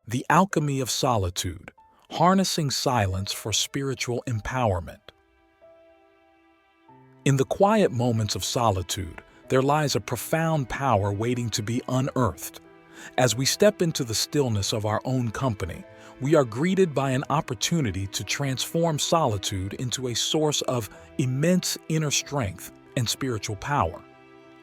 The Alchemy of Solitude, Harnessing Silence for Spiritual Empowerment. In the quiet moments of solitude, there lies a profound power waiting to be unearthed. As we step into the stillness of our own company, we are greeted by an opportunity to transform solitude into a source of immense inner strength and spiritual power.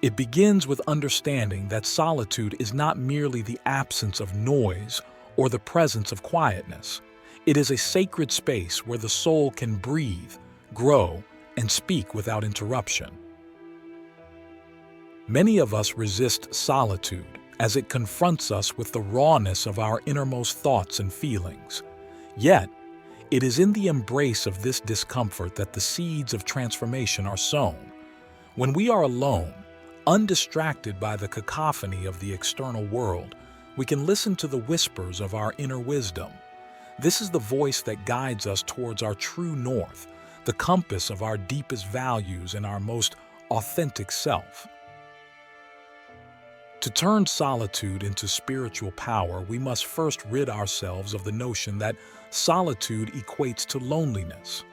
It begins with understanding that solitude is not merely the absence of noise or the presence of quietness. It is a sacred space where the soul can breathe, grow, and speak without interruption. Many of us resist solitude as it confronts us with the rawness of our innermost thoughts and feelings. Yet, it is in the embrace of this discomfort that the seeds of transformation are sown. When we are alone, undistracted by the cacophony of the external world, we can listen to the whispers of our inner wisdom. This is the voice that guides us towards our true north, the compass of our deepest values and our most authentic self. To turn solitude into spiritual power, we must first rid ourselves of the notion that solitude equates to loneliness.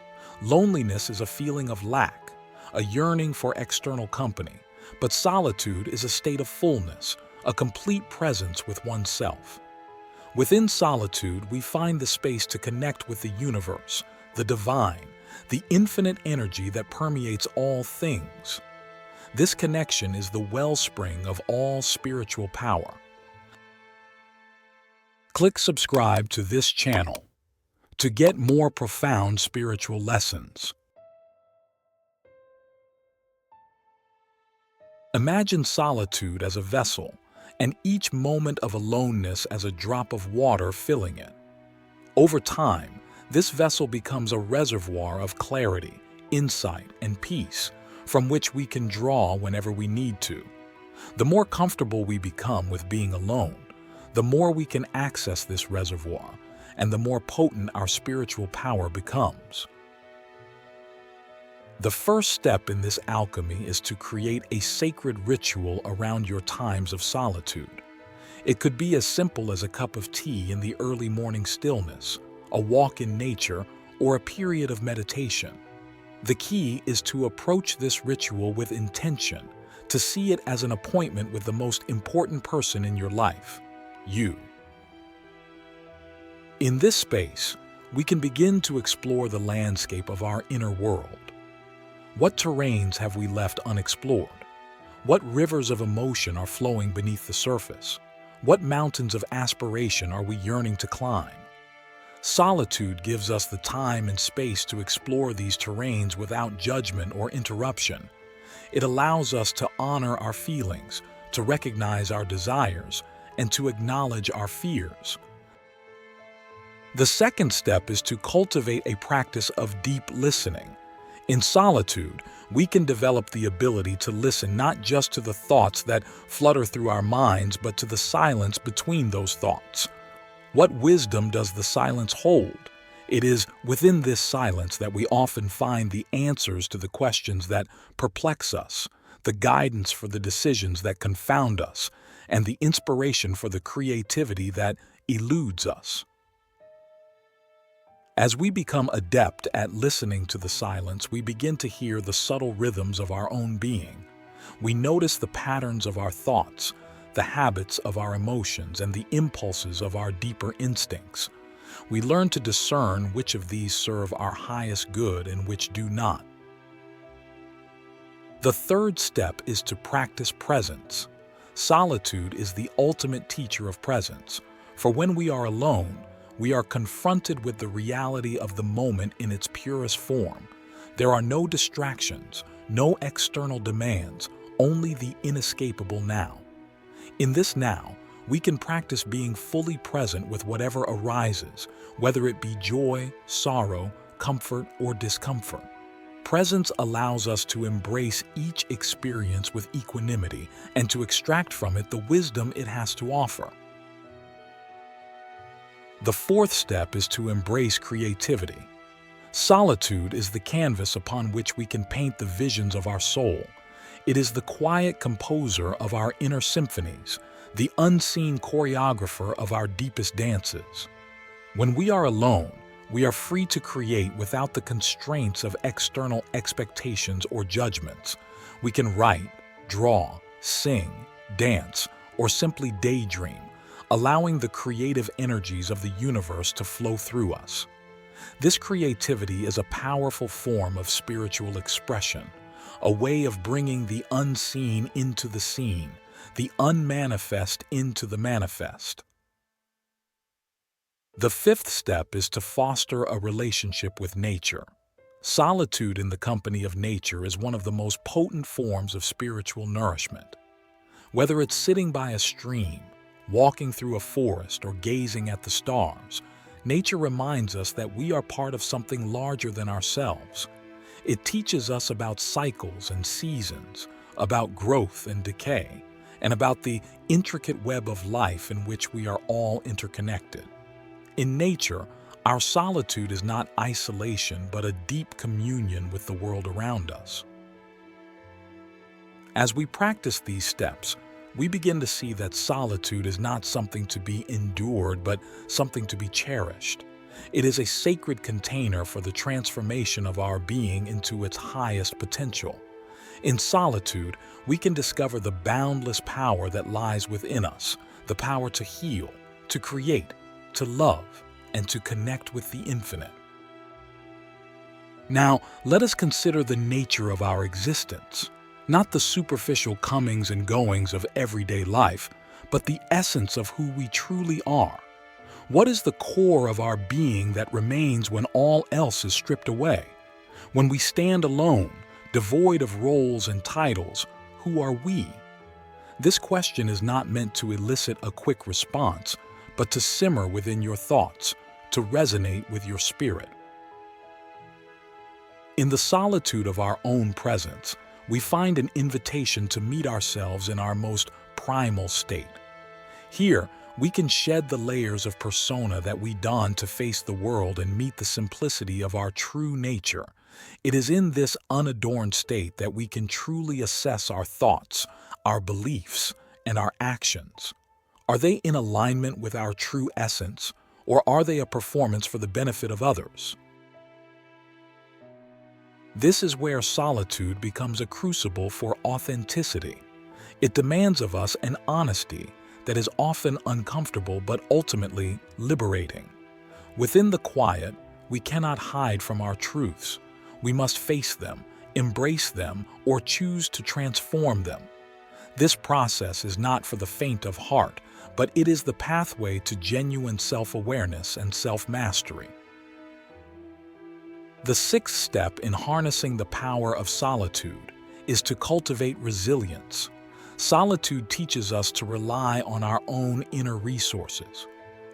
Loneliness is a feeling of lack, a yearning for external company, but solitude is a state of fullness, a complete presence with oneself. Within solitude, we find the space to connect with the universe, the divine, the infinite energy that permeates all things. This connection is the wellspring of all spiritual power. Click subscribe to this channel to get more profound spiritual lessons. Imagine solitude as a vessel, and each moment of aloneness as a drop of water filling it. Over time, this vessel becomes a reservoir of clarity, insight, and peace, from which we can draw whenever we need to. The more comfortable we become with being alone, the more we can access this reservoir, and the more potent our spiritual power becomes. The first step in this alchemy is to create a sacred ritual around your times of solitude. It could be as simple as a cup of tea in the early morning stillness, a walk in nature, or a period of meditation. The key is to approach this ritual with intention, to see it as an appointment with the most important person in your life, you. In this space, we can begin to explore the landscape of our inner world. What terrains have we left unexplored? What rivers of emotion are flowing beneath the surface? What mountains of aspiration are we yearning to climb? Solitude gives us the time and space to explore these terrains without judgment or interruption. It allows us to honor our feelings, to recognize our desires, and to acknowledge our fears. The second step is to cultivate a practice of deep listening. In solitude, we can develop the ability to listen not just to the thoughts that flutter through our minds, but to the silence between those thoughts. What wisdom does the silence hold? It is within this silence that we often find the answers to the questions that perplex us, the guidance for the decisions that confound us, and the inspiration for the creativity that eludes us. As we become adept at listening to the silence, we begin to hear the subtle rhythms of our own being. We notice the patterns of our thoughts, the habits of our emotions, and the impulses of our deeper instincts. We learn to discern which of these serve our highest good and which do not. The third step is to practice presence. Solitude is the ultimate teacher of presence, for when we are alone, we are confronted with the reality of the moment in its purest form. There are no distractions, no external demands, only the inescapable now. In this now, we can practice being fully present with whatever arises, whether it be joy, sorrow, comfort, or discomfort. Presence allows us to embrace each experience with equanimity and to extract from it the wisdom it has to offer. The fourth step is to embrace creativity. Solitude is the canvas upon which we can paint the visions of our soul. It is the quiet composer of our inner symphonies, the unseen choreographer of our deepest dances. When we are alone, we are free to create without the constraints of external expectations or judgments. We can write, draw, sing, dance, or simply daydream, allowing the creative energies of the universe to flow through us. This creativity is a powerful form of spiritual expression, a way of bringing the unseen into the seen, the unmanifest into the manifest. The fifth step is to foster a relationship with nature. Solitude in the company of nature is one of the most potent forms of spiritual nourishment. Whether it's sitting by a stream, walking through a forest, or gazing at the stars, nature reminds us that we are part of something larger than ourselves. It teaches us about cycles and seasons, about growth and decay, and about the intricate web of life in which we are all interconnected. In nature, our solitude is not isolation but a deep communion with the world around us. As we practice these steps, we begin to see that solitude is not something to be endured but something to be cherished. It is a sacred container for the transformation of our being into its highest potential. In solitude, we can discover the boundless power that lies within us, the power to heal, to create, to love, and to connect with the infinite. Now, let us consider the nature of our existence, not the superficial comings and goings of everyday life, but the essence of who we truly are. What is the core of our being that remains when all else is stripped away? When we stand alone, devoid of roles and titles, who are we? This question is not meant to elicit a quick response, but to simmer within your thoughts, to resonate with your spirit. In the solitude of our own presence, we find an invitation to meet ourselves in our most primal state. Here, we can shed the layers of persona that we don to face the world and meet the simplicity of our true nature. It is in this unadorned state that we can truly assess our thoughts, our beliefs, and our actions. Are they in alignment with our true essence, or are they a performance for the benefit of others? This is where solitude becomes a crucible for authenticity. It demands of us an honesty that is often uncomfortable but ultimately liberating. Within the quiet, we cannot hide from our truths. We must face them, embrace them, or choose to transform them. This process is not for the faint of heart, but it is the pathway to genuine self-awareness and self-mastery. The sixth step in harnessing the power of solitude is to cultivate resilience. Solitude teaches us to rely on our own inner resources.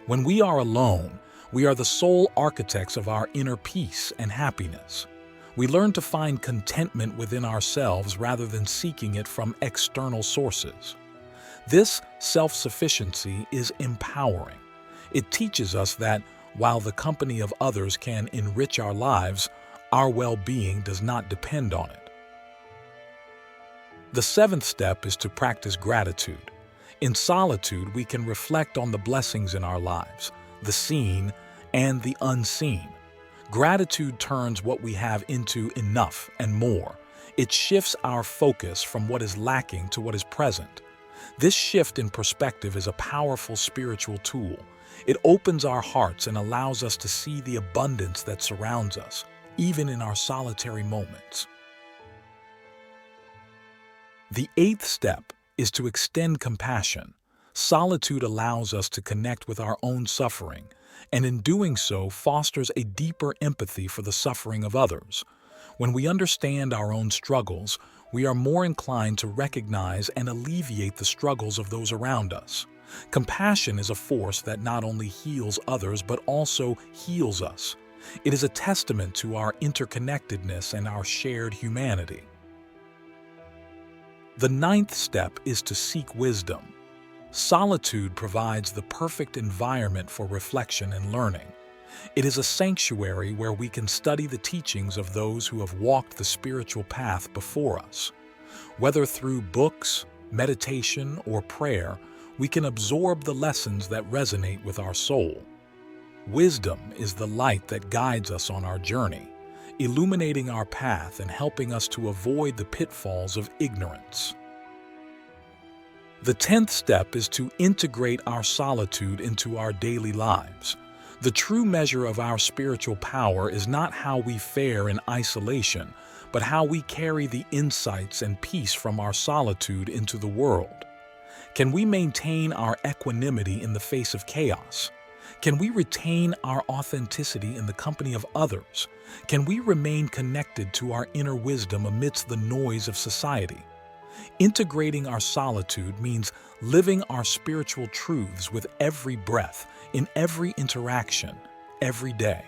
When we are alone, we are the sole architects of our inner peace and happiness. We learn to find contentment within ourselves rather than seeking it from external sources. This self-sufficiency is empowering. It teaches us that while the company of others can enrich our lives, our well-being does not depend on it. The seventh step is to practice gratitude. In solitude, we can reflect on the blessings in our lives, the seen and the unseen. Gratitude turns what we have into enough and more. It shifts our focus from what is lacking to what is present. This shift in perspective is a powerful spiritual tool. It opens our hearts and allows us to see the abundance that surrounds us, even in our solitary moments. The eighth step is to extend compassion. Solitude allows us to connect with our own suffering, and in doing so fosters a deeper empathy for the suffering of others. When we understand our own struggles, we are more inclined to recognize and alleviate the struggles of those around us. Compassion is a force that not only heals others but also heals us. It is a testament to our interconnectedness and our shared humanity. The ninth step is to seek wisdom. Solitude provides the perfect environment for reflection and learning. It is a sanctuary where we can study the teachings of those who have walked the spiritual path before us. Whether through books, meditation, or prayer, we can absorb the lessons that resonate with our soul. Wisdom is the light that guides us on our journey, illuminating our path and helping us to avoid the pitfalls of ignorance. The 10th step is to integrate our solitude into our daily lives. The true measure of our spiritual power is not how we fare in isolation, but how we carry the insights and peace from our solitude into the world. Can we maintain our equanimity in the face of chaos? Can we retain our authenticity in the company of others? Can we remain connected to our inner wisdom amidst the noise of society? Integrating our solitude means living our spiritual truths with every breath, in every interaction, every day.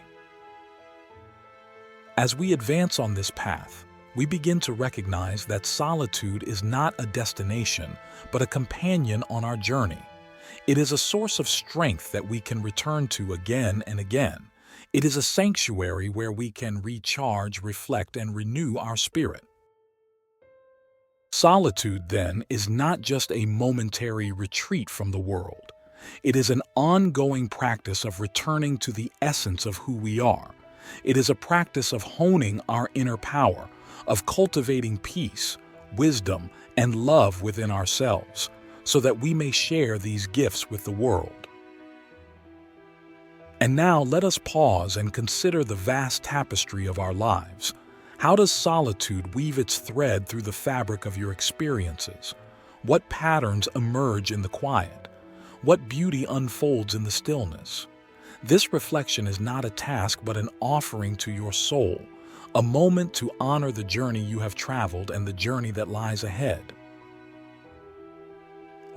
As we advance on this path, we begin to recognize that solitude is not a destination, but a companion on our journey. It is a source of strength that we can return to again and again. It is a sanctuary where we can recharge, reflect, and renew our spirit. Solitude, then, is not just a momentary retreat from the world. It is an ongoing practice of returning to the essence of who we are. It is a practice of honing our inner power, of cultivating peace, wisdom, and love within ourselves, so that we may share these gifts with the world. And now let us pause and consider the vast tapestry of our lives. How does solitude weave its thread through the fabric of your experiences? What patterns emerge in the quiet? What beauty unfolds in the stillness? This reflection is not a task but an offering to your soul, a moment to honor the journey you have traveled and the journey that lies ahead.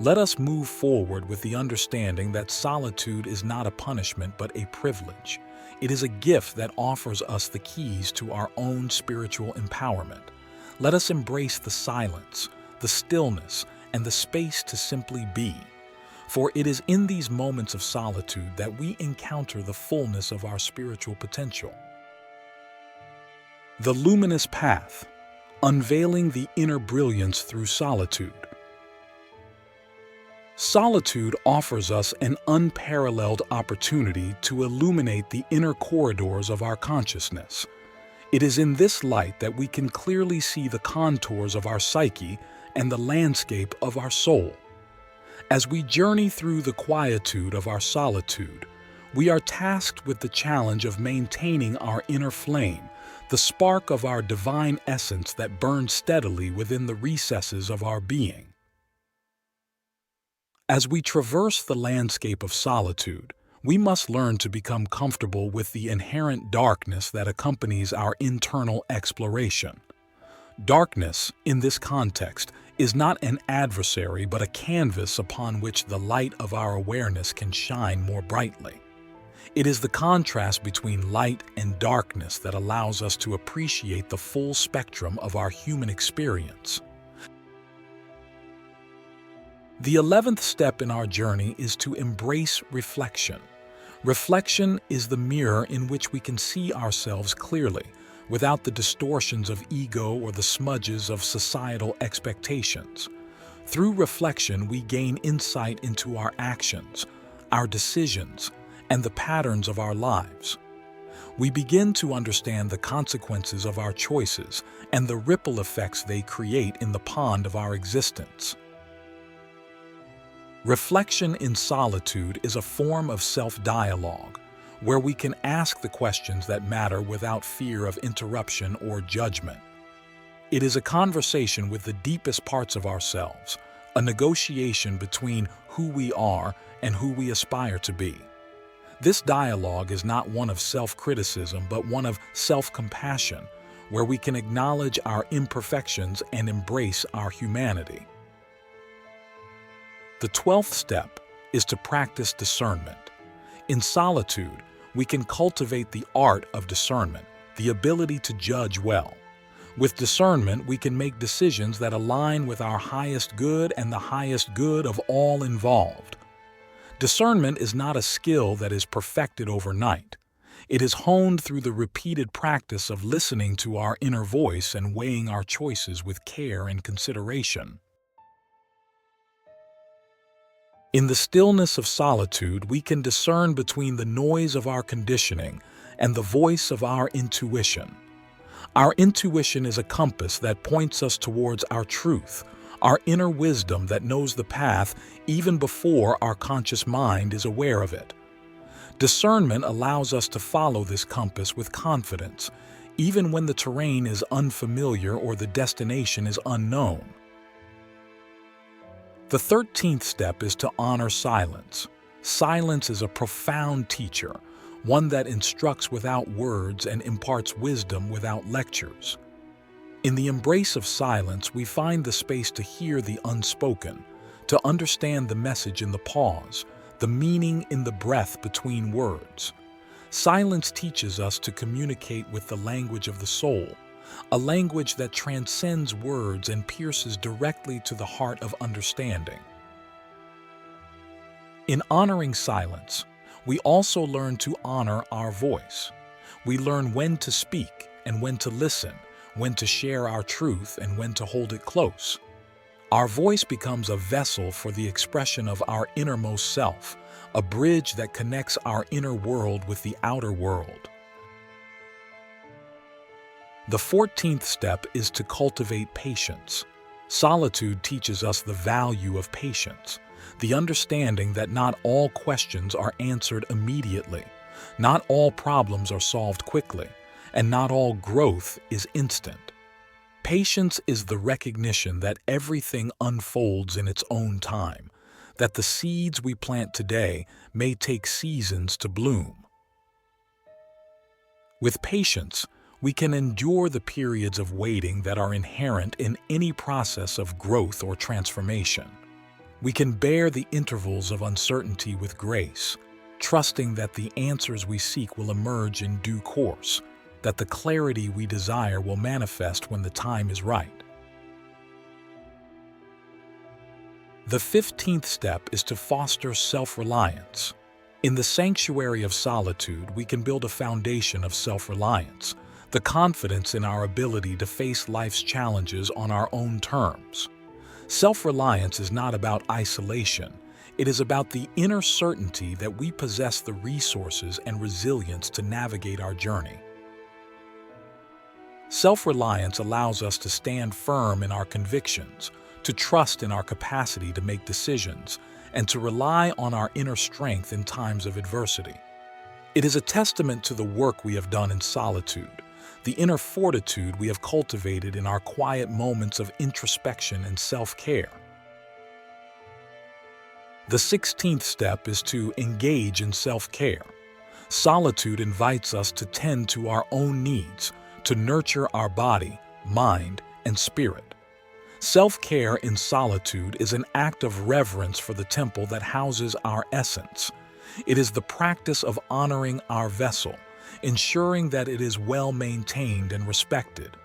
Let us move forward with the understanding that solitude is not a punishment but a privilege. It is a gift that offers us the keys to our own spiritual empowerment. Let us embrace the silence, the stillness, and the space to simply be. For it is in these moments of solitude that we encounter the fullness of our spiritual potential. The Luminous Path, Unveiling the Inner Brilliance Through Solitude. Solitude offers us an unparalleled opportunity to illuminate the inner corridors of our consciousness. It is in this light that we can clearly see the contours of our psyche and the landscape of our soul. As we journey through the quietude of our solitude, we are tasked with the challenge of maintaining our inner flame, the spark of our divine essence that burns steadily within the recesses of our being. As we traverse the landscape of solitude, we must learn to become comfortable with the inherent darkness that accompanies our internal exploration. Darkness, in this context, is not an adversary but a canvas upon which the light of our awareness can shine more brightly. It is the contrast between light and darkness that allows us to appreciate the full spectrum of our human experience. The 11th step in our journey is to embrace reflection. Reflection is the mirror in which we can see ourselves clearly, without the distortions of ego or the smudges of societal expectations. Through reflection, we gain insight into our actions, our decisions, and the patterns of our lives. We begin to understand the consequences of our choices and the ripple effects they create in the pond of our existence. Reflection in solitude is a form of self-dialogue, where we can ask the questions that matter without fear of interruption or judgment. It is a conversation with the deepest parts of ourselves, a negotiation between who we are and who we aspire to be. This dialogue is not one of self-criticism, but one of self-compassion, where we can acknowledge our imperfections and embrace our humanity. The 12th step is to practice discernment. In solitude, we can cultivate the art of discernment, the ability to judge well. With discernment, we can make decisions that align with our highest good and the highest good of all involved. Discernment is not a skill that is perfected overnight. It is honed through the repeated practice of listening to our inner voice and weighing our choices with care and consideration. In the stillness of solitude, we can discern between the noise of our conditioning and the voice of our intuition. Our intuition is a compass that points us towards our truth, our inner wisdom that knows the path even before our conscious mind is aware of it. Discernment allows us to follow this compass with confidence, even when the terrain is unfamiliar or the destination is unknown. The 13th step is to honor silence. Silence is a profound teacher, one that instructs without words and imparts wisdom without lectures. In the embrace of silence, we find the space to hear the unspoken, to understand the message in the pause, the meaning in the breath between words. Silence teaches us to communicate with the language of the soul, a language that transcends words and pierces directly to the heart of understanding. In honoring silence, we also learn to honor our voice. We learn when to speak and when to listen, when to share our truth and when to hold it close. Our voice becomes a vessel for the expression of our innermost self, a bridge that connects our inner world with the outer world. The 14th step is to cultivate patience. Solitude teaches us the value of patience, the understanding that not all questions are answered immediately, not all problems are solved quickly, and not all growth is instant. Patience is the recognition that everything unfolds in its own time, that the seeds we plant today may take seasons to bloom. With patience, we can endure the periods of waiting that are inherent in any process of growth or transformation. We can bear the intervals of uncertainty with grace, trusting that the answers we seek will emerge in due course, that the clarity we desire will manifest when the time is right. The 15th step is to foster self-reliance. In the sanctuary of solitude, we can build a foundation of self-reliance, the confidence in our ability to face life's challenges on our own terms. Self-reliance is not about isolation. It is about the inner certainty that we possess the resources and resilience to navigate our journey. Self-reliance allows us to stand firm in our convictions, to trust in our capacity to make decisions, and to rely on our inner strength in times of adversity. It is a testament to the work we have done in solitude, the inner fortitude we have cultivated in our quiet moments of introspection and self-care. The 16th step is to engage in self-care. Solitude invites us to tend to our own needs, to nurture our body, mind, and spirit. Self-care in solitude is an act of reverence for the temple that houses our essence. It is the practice of honoring our vessel, ensuring that it is well maintained and respected.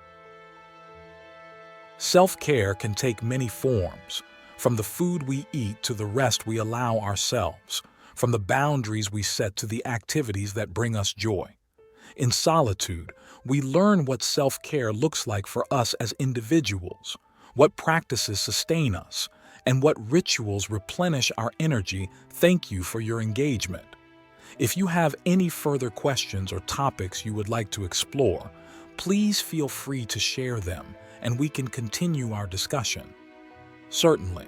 Self-care can take many forms, from the food we eat to the rest we allow ourselves, from the boundaries we set to the activities that bring us joy. In solitude, we learn what self-care looks like for us as individuals, what practices sustain us, and what rituals replenish our energy. Thank you for your engagement. If you have any further questions or topics you would like to explore, please feel free to share them, and we can continue our discussion. Certainly.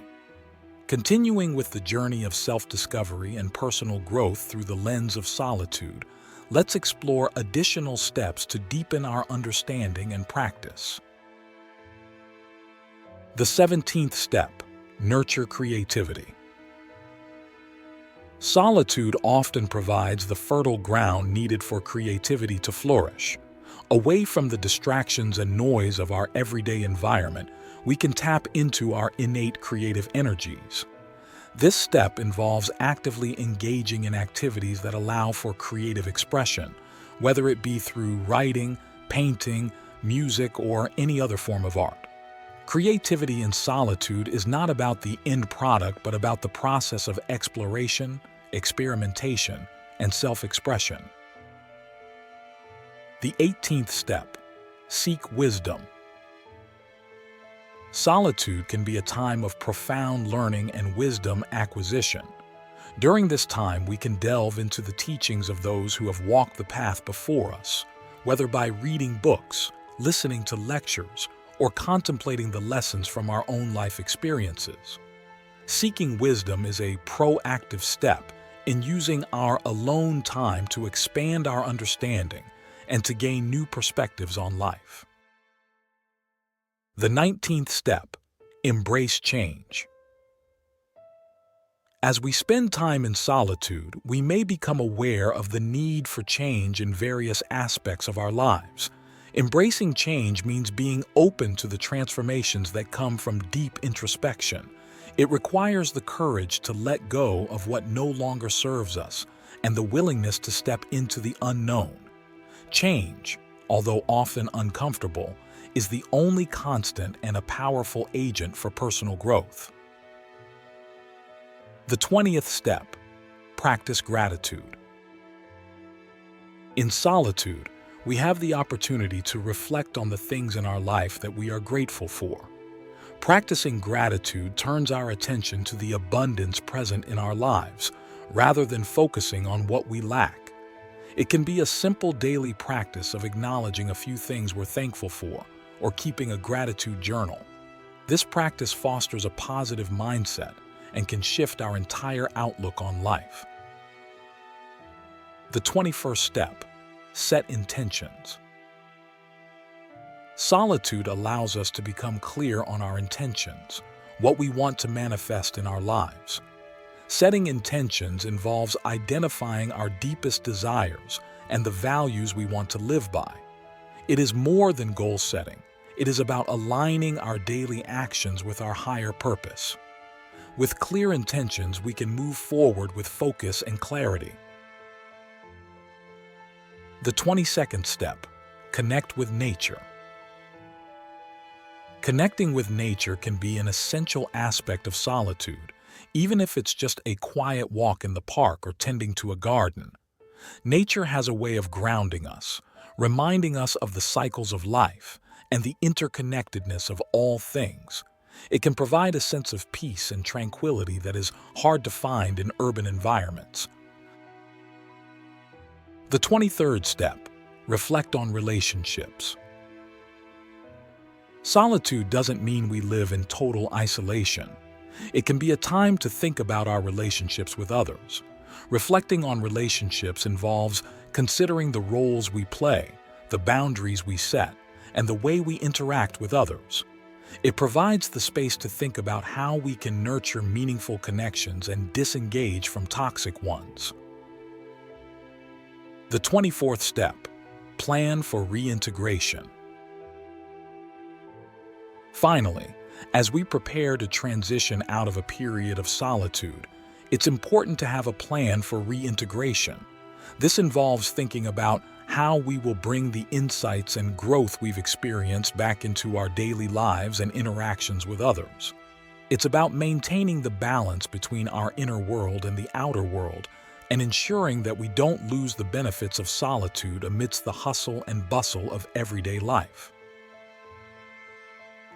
Continuing with the journey of self-discovery and personal growth through the lens of solitude, let's explore additional steps to deepen our understanding and practice. The 17th step, nurture creativity. Solitude often provides the fertile ground needed for creativity to flourish. Away from the distractions and noise of our everyday environment, we can tap into our innate creative energies. This step involves actively engaging in activities that allow for creative expression, whether it be through writing, painting, music, or any other form of art. Creativity in solitude is not about the end product, but about the process of exploration, experimentation, and self-expression. The 18th step, seek wisdom. Solitude can be a time of profound learning and wisdom acquisition. During this time, we can delve into the teachings of those who have walked the path before us, whether by reading books, listening to lectures, or contemplating the lessons from our own life experiences. Seeking wisdom is a proactive step in using our alone time to expand our understanding and to gain new perspectives on life. The 19th step, embrace change. As we spend time in solitude, we may become aware of the need for change in various aspects of our lives. Embracing change means being open to the transformations that come from deep introspection. It requires the courage to let go of what no longer serves us and the willingness to step into the unknown. Change, although often uncomfortable, is the only constant and a powerful agent for personal growth. The 20th step, practice gratitude. In solitude, we have the opportunity to reflect on the things in our life that we are grateful for. Practicing gratitude turns our attention to the abundance present in our lives, rather than focusing on what we lack. It can be a simple daily practice of acknowledging a few things we're thankful for, or keeping a gratitude journal. This practice fosters a positive mindset and can shift our entire outlook on life. The 21st step, set intentions. Solitude allows us to become clear on our intentions, what we want to manifest in our lives. Setting intentions involves identifying our deepest desires and the values we want to live by. It is more than goal setting. It is about aligning our daily actions with our higher purpose. With clear intentions, we can move forward with focus and clarity. The 22nd step, connect with nature. Connecting with nature can be an essential aspect of solitude, even if it's just a quiet walk in the park or tending to a garden. Nature has a way of grounding us, reminding us of the cycles of life and the interconnectedness of all things. It can provide a sense of peace and tranquility that is hard to find in urban environments. The 23rd step, reflect on relationships. Solitude doesn't mean we live in total isolation. It can be a time to think about our relationships with others. Reflecting on relationships involves considering the roles we play, the boundaries we set, and the way we interact with others. It provides the space to think about how we can nurture meaningful connections and disengage from toxic ones. The 24th step, plan for reintegration. Finally, as we prepare to transition out of a period of solitude, it's important to have a plan for reintegration. This involves thinking about how we will bring the insights and growth we've experienced back into our daily lives and interactions with others. It's about maintaining the balance between our inner world and the outer world, and ensuring that we don't lose the benefits of solitude amidst the hustle and bustle of everyday life.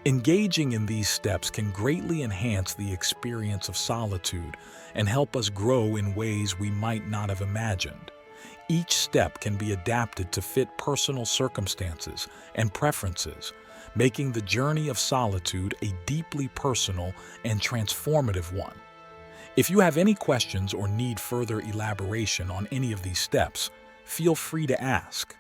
Engaging in these steps can greatly enhance the experience of solitude and help us grow in ways we might not have imagined. Each step can be adapted to fit personal circumstances and preferences, making the journey of solitude a deeply personal and transformative one. If you have any questions or need further elaboration on any of these steps, feel free to ask.